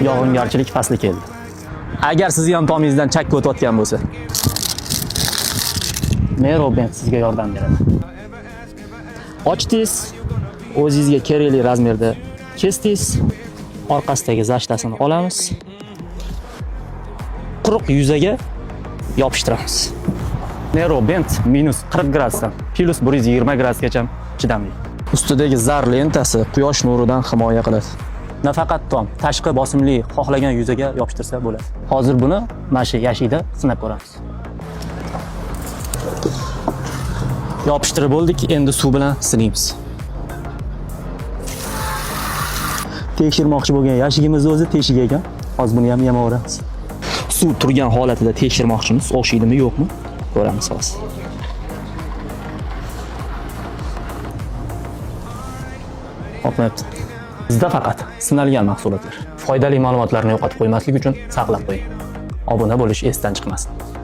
Yog'ingarchilik fasli keldi. Agar sizni ham tomingizdan chakka o'tayotgan bo'lsa, Merobent sizga yordam beradi. Ochdingiz, o'zingizga kerakli razmerda kesdingiz, orqasidagi zashtasini olamiz. Quruq yuzaga yopishtiramiz. Merobent minus 40 gradusdan plus 120 gradusgacha chidamli. Ustidagi zar lentasi quyosh nuridan himoya qiladi. Nafaqat tom, tashqi bosimli xohlagan yuzaga yopishtirsa bo'ladi. Hozir buni mana shu yashikda sinab ko'ramiz. Yopishtirib bo'ldik, endi suv bilan silamiz. Tekshirmoqchi bo'lgan yashigimiz o'zi teshik ekan. Hozir buni ham yemaveramiz. Suv turgan holatida tekshirmoqchimiz, o'xshaydimi, yo'qmi? Ko'ramiz hozir. Hoplayapti. Bizda faqat sinalgan mahsulotlar. Foydali ma'lumotlarni yo'qotib qo'ymaslik uchun saqlab qo'ying. Obuna bo'lish esdan chiqmasin.